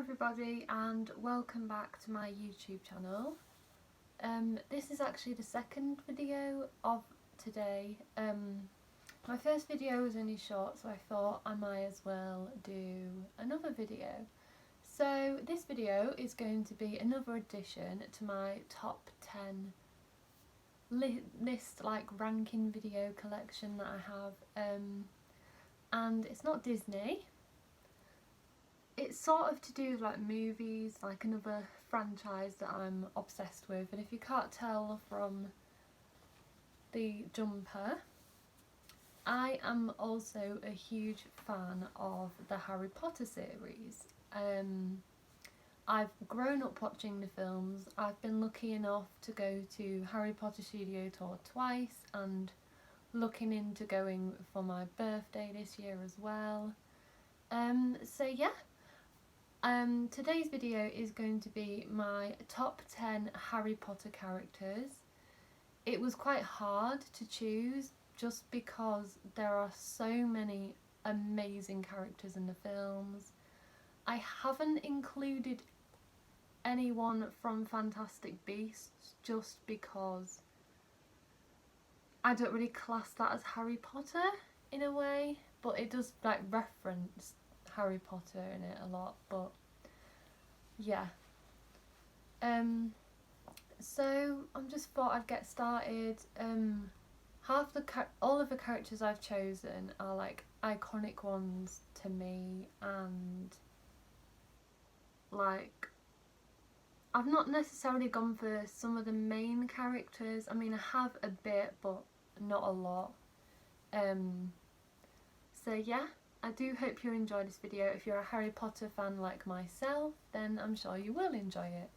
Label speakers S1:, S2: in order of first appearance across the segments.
S1: everybody and welcome back to my YouTube channel. This is actually the second video of today. My first video was only short, so I thought I might as well do another video. So this video is going to be another addition to my top 10 list, like ranking video collection that I have, and it's not Disney. It's sort of to do with like movies, like another franchise that I'm obsessed with, and if you can't tell from the jumper, I am also a huge fan of the Harry Potter series. I've grown up watching the films. I've been lucky enough to go to Harry Potter Studio Tour twice and looking into going for my birthday this year as well. So yeah. Today's video is going to be my top 10 Harry Potter characters. It was quite hard to choose just because there are so many amazing characters in the films. I haven't included anyone from Fantastic Beasts just because I don't really class that as Harry Potter in a way, but it does like reference Harry Potter in it a lot, but yeah. So I just thought I'd get started. All of the characters I've chosen are like iconic ones to me, and like I've not necessarily gone for some of the main characters. I mean, I have a bit, but not a lot. So yeah. I do hope you enjoy this video. If you're a Harry Potter fan like myself, then I'm sure you will enjoy it.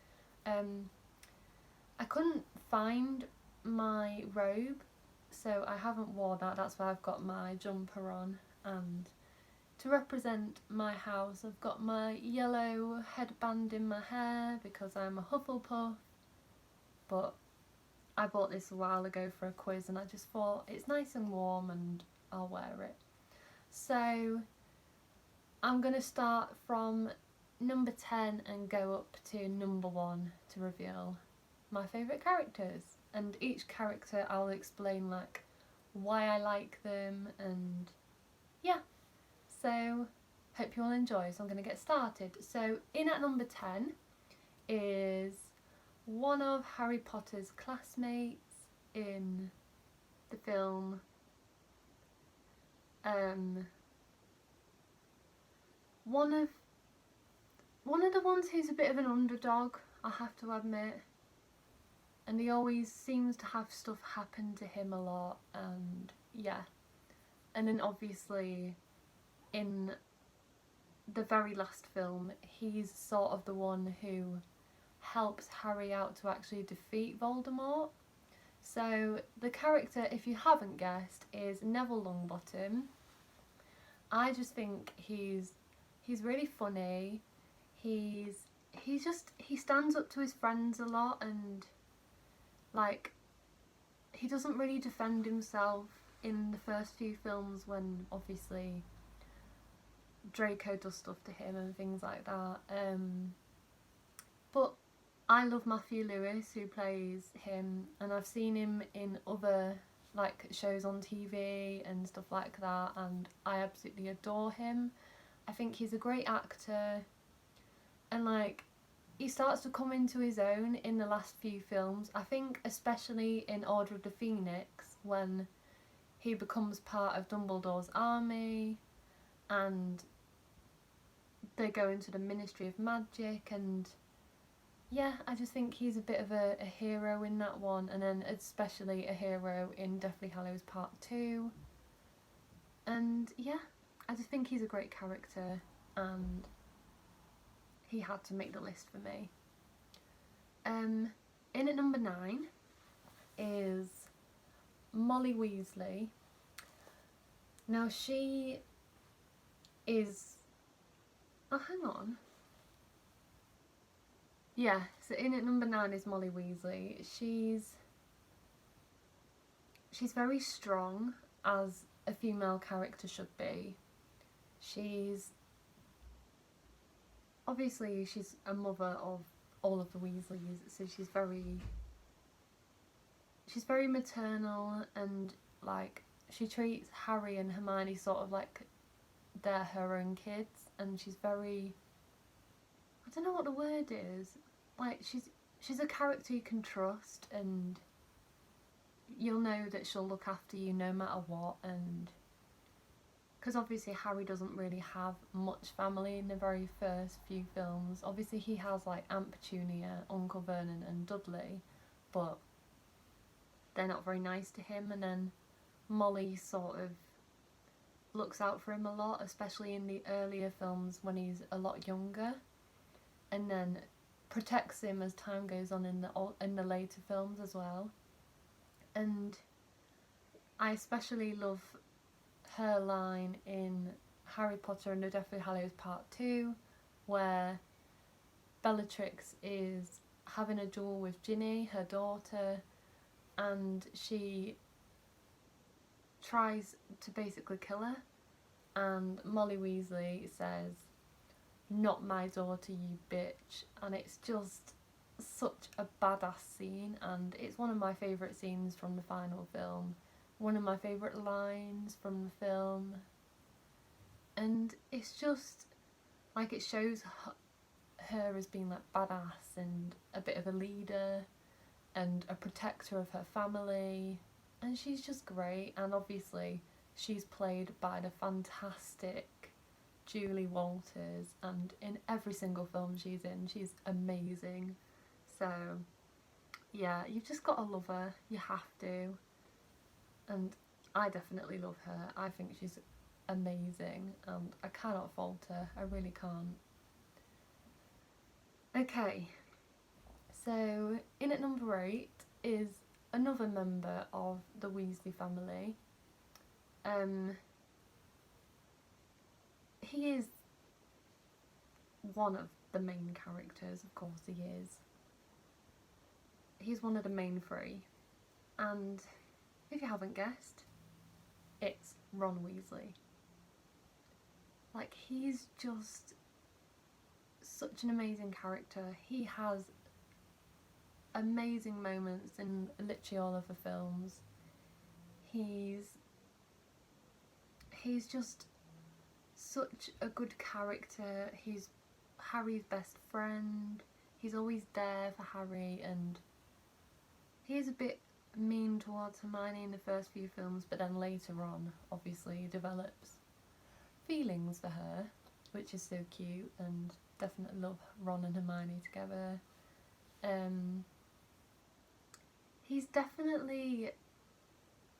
S1: I couldn't find my robe, so I haven't worn that. That's why I've got my jumper on, and to represent my house I've got my yellow headband in my hair because I'm a Hufflepuff, but I bought this a while ago for a quiz and I just thought it's nice and warm and I'll wear it. So I'm going to start from number 10 and go up to number 1 to reveal my favourite characters. And each character I'll explain like why I like them, and yeah. So hope you all enjoy. So I'm going to get started. So in at number 10 is one of Harry Potter's classmates in the film one of the ones who's a bit of an underdog, I have to admit, and he always seems to have stuff happen to him a lot, and yeah. And then obviously in the very last film he's sort of the one who helps Harry out to actually defeat Voldemort. So the character, if you haven't guessed, is Neville Longbottom. I just think he's really funny. He stands up to his friends a lot, and like he doesn't really defend himself in the first few films when obviously Draco does stuff to him and things like that. But I love Matthew Lewis, who plays him, and I've seen him in other like shows on TV and stuff like that, and I absolutely adore him. I think he's a great actor, and like he starts to come into his own in the last few films. I think especially in Order of the Phoenix, when he becomes part of Dumbledore's army and they go into the Ministry of Magic, and yeah, I just think he's a bit of a hero in that one, and then especially a hero in Deathly Hallows Part 2. And yeah, I just think he's a great character, and he had to make the list for me. In at number 9 is Molly Weasley. Now she is... oh, hang on. Yeah, so in at number 9 is Molly Weasley. She's very strong, as a female character should be. She's obviously she's a mother of all of the Weasleys, so she's very maternal, and like she treats Harry and Hermione sort of like they're her own kids, and she's very, I don't know what the word is, like she's a character you can trust, and you'll know that she'll look after you no matter what. And because obviously Harry doesn't really have much family in the very first few films. Obviously he has like Aunt Petunia, Uncle Vernon and Dudley, but they're not very nice to him. And then Molly sort of looks out for him a lot, especially in the earlier films when he's a lot younger, and then protects him as time goes on in the later films as well. And I especially love her line in Harry Potter and the Deathly Hallows Part 2, where Bellatrix is having a duel with Ginny, her daughter, and she tries to basically kill her, and Molly Weasley says, "Not my daughter, you bitch," and it's just such a badass scene, and it's one of my favourite scenes from the final film, one of my favourite lines from the film, and it's just like it shows her as being like badass and a bit of a leader and a protector of her family, and she's just great. And obviously she's played by the fantastic Julie Walters, and in every single film she's in, she's amazing. So yeah, you've just got to love her, you have to, and I definitely love her. I think she's amazing and I cannot fault her, I really can't. Okay, so in at number 8 is another member of the Weasley family. He is one of the main characters, of course he is. He's one of the main three, and if you haven't guessed, it's Ron Weasley. Like, he's just such an amazing character. He has amazing moments in literally all of the films. He's just such a good character. He's Harry's best friend. He's always there for Harry, and he is a bit mean towards Hermione in the first few films, but then later on obviously he develops feelings for her, which is so cute, and definitely love Ron and Hermione together. He's definitely,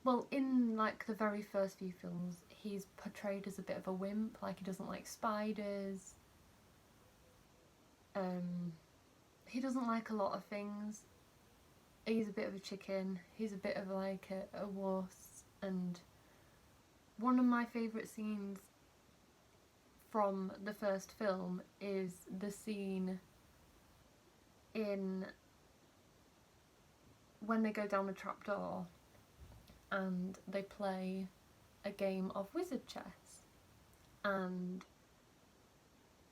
S1: well, in like the very first few films he's portrayed as a bit of a wimp, like he doesn't like spiders, he doesn't like a lot of things, he's a bit of a chicken, he's a bit of like a wuss. And one of my favourite scenes from the first film is the scene in when they go down the trapdoor and they play a game of wizard chess, and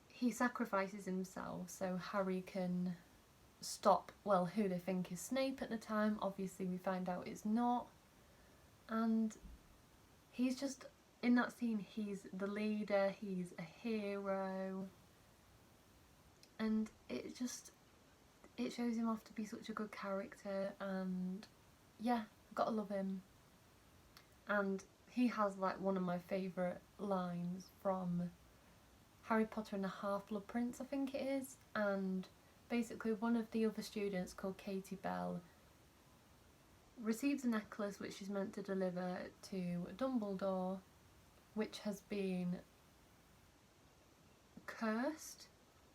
S1: he sacrifices himself so Harry can stop, well, who they think is Snape at the time. Obviously we find out it's not, and he's just, in that scene, he's the leader, he's a hero, and it shows him off to be such a good character, and yeah, I've got to love him. And he has like one of my favourite lines from Harry Potter and the Half-Blood Prince, I think it is, and basically one of the other students, called Katie Bell, receives a necklace which she's meant to deliver to Dumbledore, which has been cursed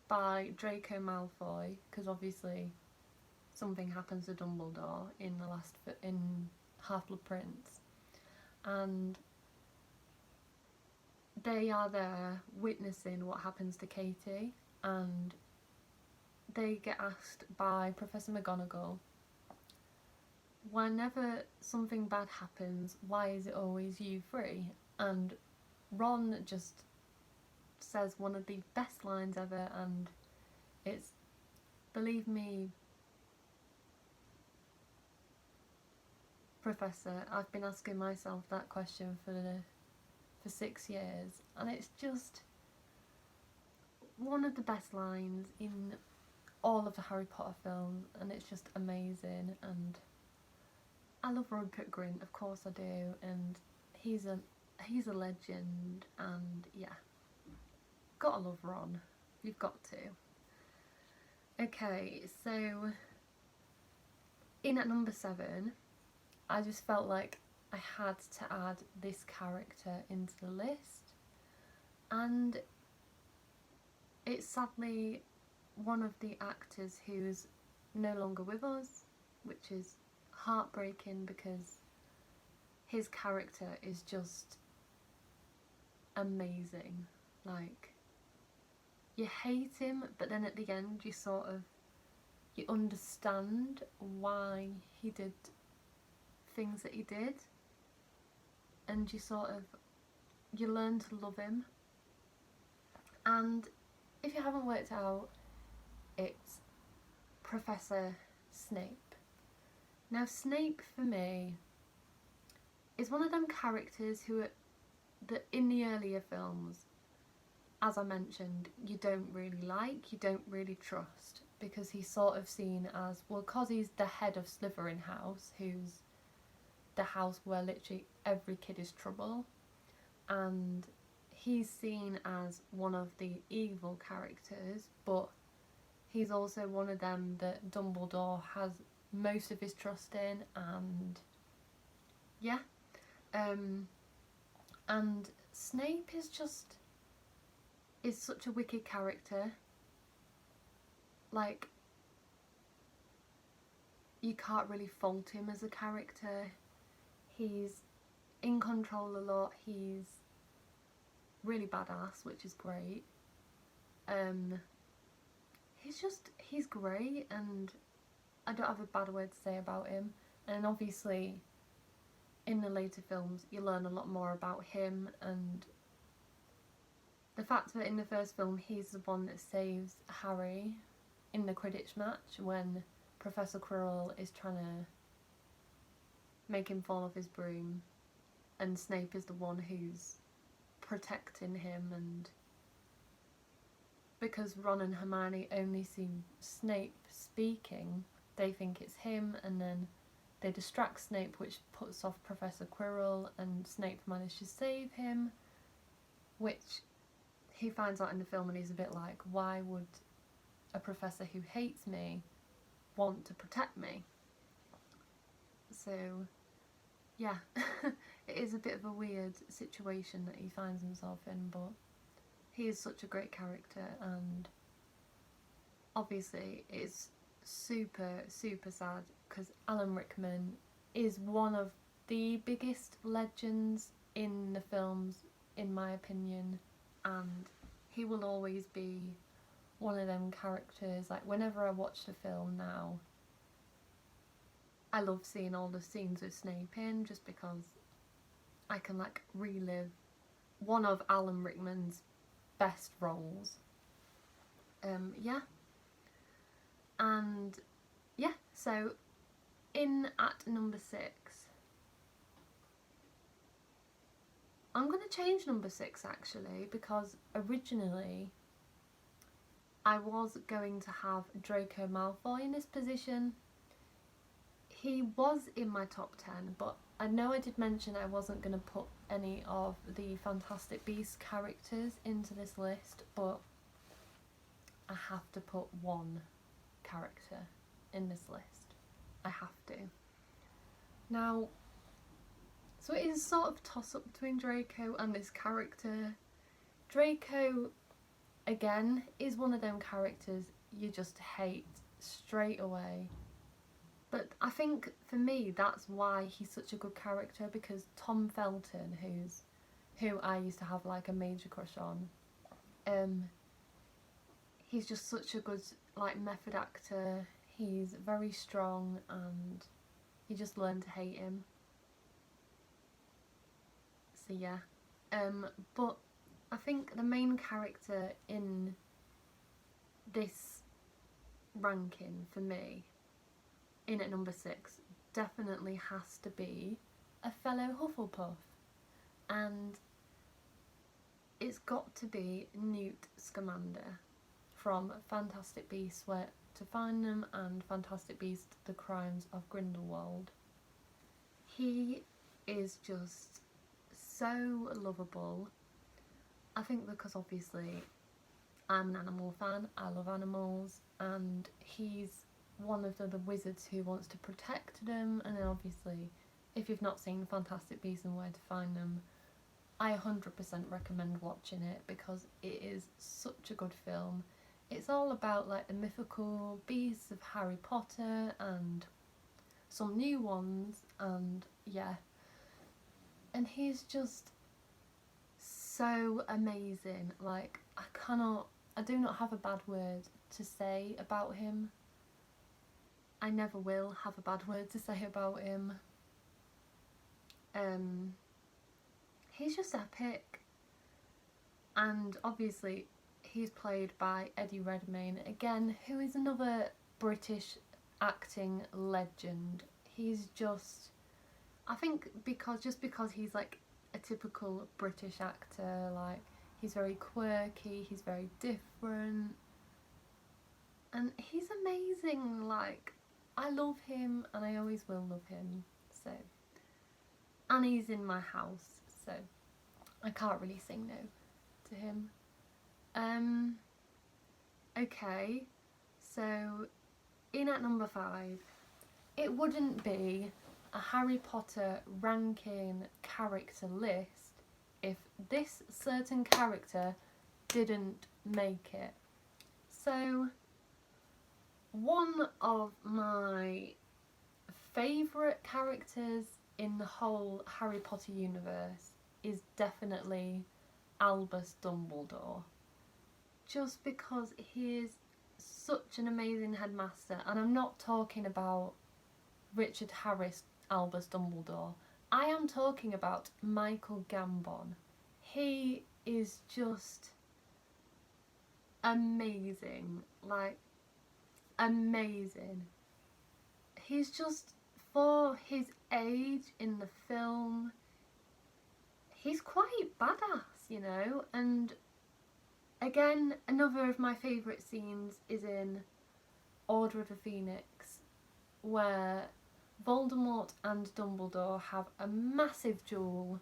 S1: by Draco Malfoy, because obviously something happens to Dumbledore in Half-Blood Prince, and they are there witnessing what happens to Katie, and they get asked by Professor McGonagall, whenever something bad happens, why is it always you three? And Ron just just says one of the best lines ever, and it's, believe me, Professor, I've been asking myself that question for 6 years, and it's just one of the best lines in all of the Harry Potter films, and it's just amazing. And I love Rupert Grint, of course I do, and he's a legend, and yeah, gotta love Ron, you've got to. Okay, so in at number 7, I just felt like I had to add this character into the list, and it's sadly one of the actors who's no longer with us, which is heartbreaking because his character is just amazing. Like, you hate him, but then at the end you understand why he did things that he did, and you learn to love him. And if you haven't worked out, it's Professor Snape. Now, Snape for me is one of them characters that in the earlier films, as I mentioned, you don't really like, you don't really trust, because he's sort of seen as, well, because he's the head of Slytherin House, who's the house where literally every kid is trouble, and he's seen as one of the evil characters, but he's also one of them that Dumbledore has most of his trust in, and yeah. And Snape is such a wicked character. Like, you can't really fault him as a character. He's in control a lot, he's really badass, which is great. He's great, and I don't have a bad word to say about him. And obviously in the later films you learn a lot more about him, and the fact that in the first film he's the one that saves Harry in the Quidditch match when Professor Quirrell is trying to make him fall off his broom, and Snape is the one who's protecting him. And because Ron and Hermione only see Snape speaking, they think it's him, and then they distract Snape, which puts off Professor Quirrell, and Snape manages to save him, which he finds out in the film, and he's a bit like, why would a professor who hates me want to protect me? So yeah, it is a bit of a weird situation that he finds himself in, but he is such a great character, and obviously it's super sad because Alan Rickman is one of the biggest legends in the films, in my opinion, and he will always be one of them characters. Like, whenever I watch the film now, I love seeing all the scenes with Snape in, just because I can like relive one of Alan Rickman's best roles. Yeah. And yeah, so in at number 6, I'm going to change number 6 actually, because originally I was going to have Draco Malfoy in this position. He was in my top 10, but I know I did mention I wasn't going to put any of the Fantastic Beasts characters into this list, but I have to put one character in this list. I have to. Now, so it is sort of toss-up between Draco and this character. Draco, again, is one of them characters you just hate straight away. But I think for me that's why he's such a good character, because Tom Felton, who I used to have like a major crush on, he's just such a good like method actor. He's very strong, and you just learn to hate him. So yeah, but I think the main character in this ranking for me, in at number 6, definitely has to be a fellow Hufflepuff, and it's got to be Newt Scamander from Fantastic Beasts: Where to Find Them and Fantastic Beasts: The Crimes of Grindelwald. He is just so lovable. I think because obviously I'm an animal fan, I love animals, and he's one of the wizards who wants to protect them. And then obviously, if you've not seen Fantastic Beasts and Where to Find Them, I 100% recommend watching it because it is such a good film. It's all about like the mythical beasts of Harry Potter and some new ones, and yeah, and he's just so amazing. Like, I do not have a bad word to say about him. I never will have a bad word to say about him. He's just epic, and obviously he's played by Eddie Redmayne again, who is another British acting legend. He's just, I think because he's like a typical British actor, like he's very quirky, he's very different, and he's amazing. Like, I love him and I always will love him. So, and he's in my house, so I can't really say no to him. Okay, so in at number 5, it wouldn't be a Harry Potter ranking character list if this certain character didn't make it. So, one of my favourite characters in the whole Harry Potter universe is definitely Albus Dumbledore. Just because he is such an amazing headmaster, and I'm not talking about Richard Harris Albus Dumbledore. I am talking about Michael Gambon. He is just amazing, like amazing. He's just, for his age in the film, he's quite badass, you know. And again, another of my favourite scenes is in Order of the Phoenix, where Voldemort and Dumbledore have a massive duel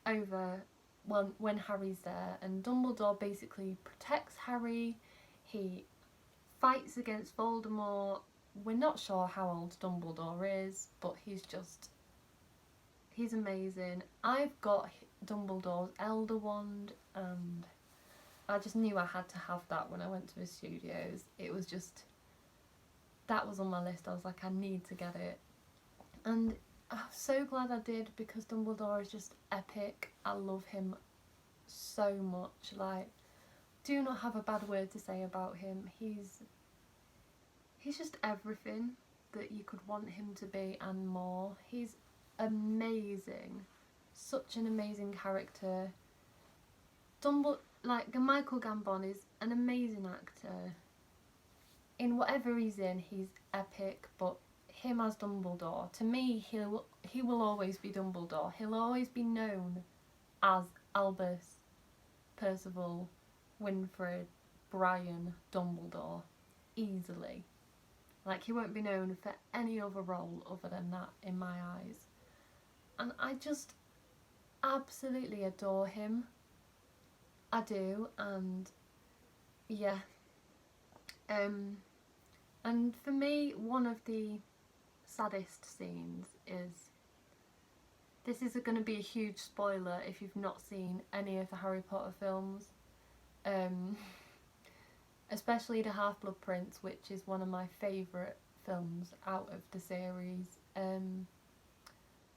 S1: over when Harry's there, and Dumbledore basically protects Harry. He fights against Voldemort. We're not sure how old Dumbledore is, but he's amazing. I've got Dumbledore's Elder Wand, and I just knew I had to have that when I went to the studios. It was just, that was on my list. I was like, I need to get it. And I'm so glad I did, because Dumbledore is just epic. I love him so much. Like, do not have a bad word to say about him. He's just everything that you could want him to be and more. He's amazing. Such an amazing character. Michael Gambon is an amazing actor. In whatever he's in, he's epic, but him as Dumbledore, to me, he will always be Dumbledore. He'll always be known as Albus Percival Winfred Brian Dumbledore, easily. Like, he won't be known for any other role other than that in my eyes. And I just absolutely adore him. I do, and yeah. And for me, one of the saddest scenes is, this is going to be a huge spoiler if you've not seen any of the Harry Potter films, especially The Half-Blood Prince, which is one of my favourite films out of the series.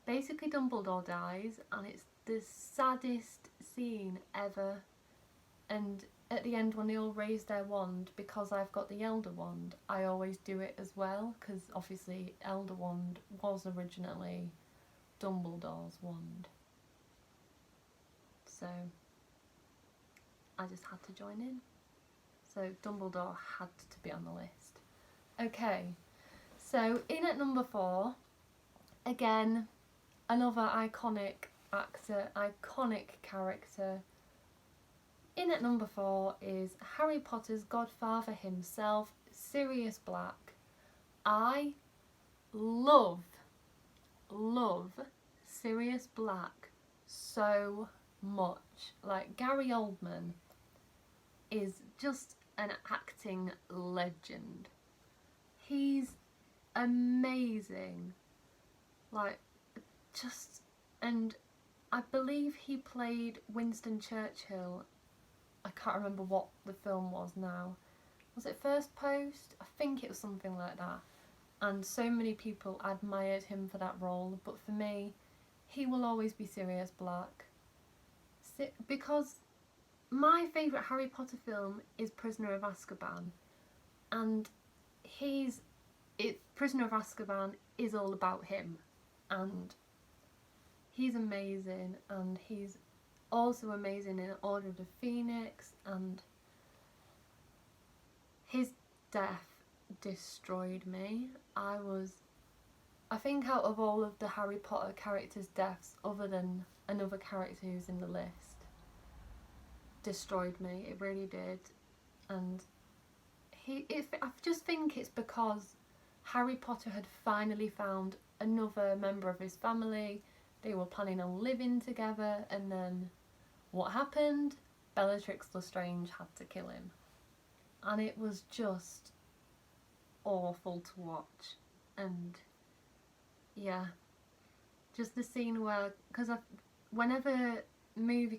S1: Basically Dumbledore dies, and it's the saddest scene ever. And at the end, when they all raise their wand, because I've got the Elder Wand, I always do it as well, because obviously Elder Wand was originally Dumbledore's wand. So I just had to join in. So Dumbledore had to be on the list. Okay, so in at number 4, again, another iconic actor, iconic character. In at number 4 is Harry Potter's godfather himself, Sirius Black. I love Sirius Black so much. Like, Gary Oldman is just an acting legend. He's amazing. Like, just, and I believe he played Winston Churchill. I can't remember what the film was now. Was it First Post? I think it was something like that. And so many people admired him for that role, but for me, he will always be Sirius Black. Because my favourite Harry Potter film is Prisoner of Azkaban, and Prisoner of Azkaban is all about him, and he's amazing, and he's also amazing in Order of the Phoenix, and his death destroyed me. I think out of all of the Harry Potter characters' deaths, other than another character who's in the list, destroyed me. It really did. And I just think it's because Harry Potter had finally found another member of his family. They were planning on living together, and then what happened? Bellatrix Lestrange had to kill him. And it was just awful to watch. And yeah, just the scene where, because whenever movies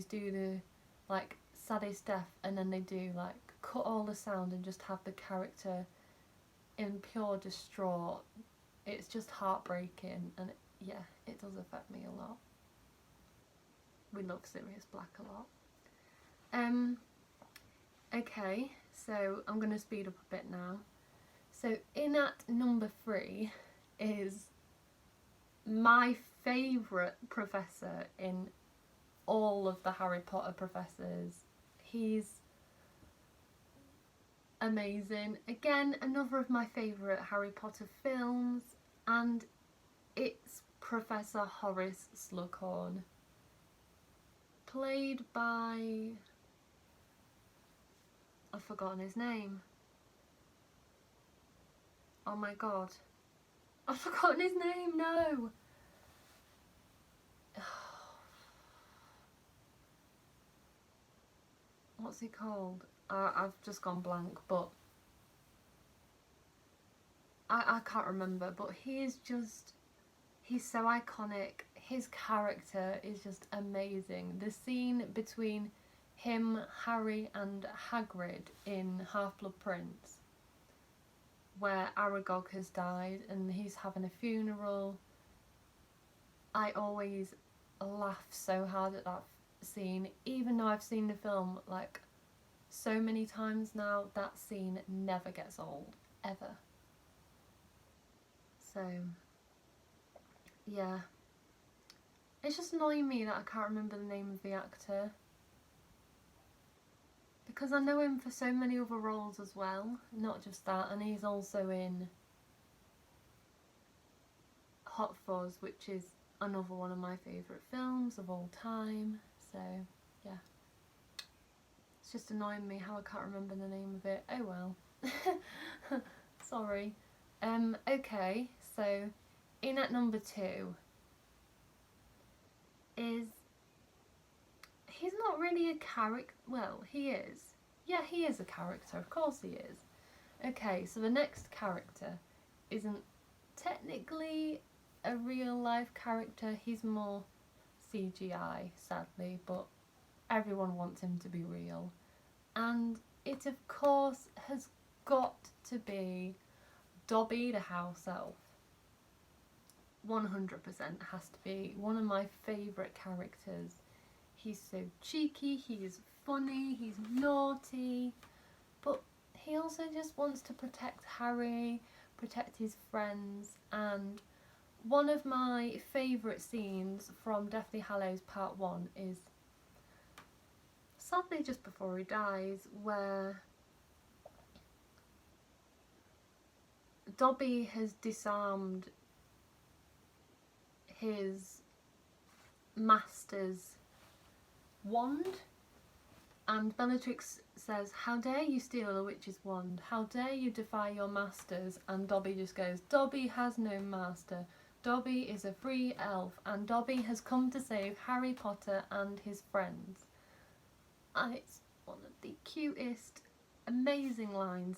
S1: do the like saddest death, and then they do like cut all the sound and just have the character in pure distraught, it's just heartbreaking, and yeah, it does affect me a lot. We love Sirius Black a lot. Okay, so I'm going to speed up a bit now. So in at number 3 is my favourite professor in all of the Harry Potter professors. He's amazing. Again, another of my favourite Harry Potter films, and it's Professor Horace Slughorn, played by... I've forgotten his name. Oh my god. I've forgotten his name, no! What's he called? I've just gone blank, but I can't remember, but he's so iconic. His character is just amazing. The scene between him, Harry and Hagrid in Half-Blood Prince, where Aragog has died and he's having a funeral, I always laugh so hard at that scene. Even though I've seen the film like so many times now, that scene never gets old, ever. So yeah, it's just annoying me that I can't remember the name of the actor, because I know him for so many other roles as well, not just that, and he's also in Hot Fuzz, which is another one of my favourite films of all time. So yeah, it's just annoying me how I can't remember the name of it. Oh well. Sorry. Okay, so in at number 2 is... he's not really a character. Well, he is. Yeah, he is a character. Of course he is. Okay, so the next character isn't technically a real life character. He's more CGI, sadly, but everyone wants him to be real. And it, of course, has got to be Dobby the house elf. 100% has to be one of my favourite characters. He's so cheeky, he's funny, he's naughty, but he also just wants to protect Harry, protect his friends. And one of my favourite scenes from Deathly Hallows Part 1 is sadly just before he dies, where Dobby has disarmed his master's wand, and Bellatrix says, "How dare you steal a witch's wand? How dare you defy your masters?" And Dobby just goes, "Dobby has no master. Dobby is a free elf, and Dobby has come to save Harry Potter and his friends." And it's one of the cutest, amazing lines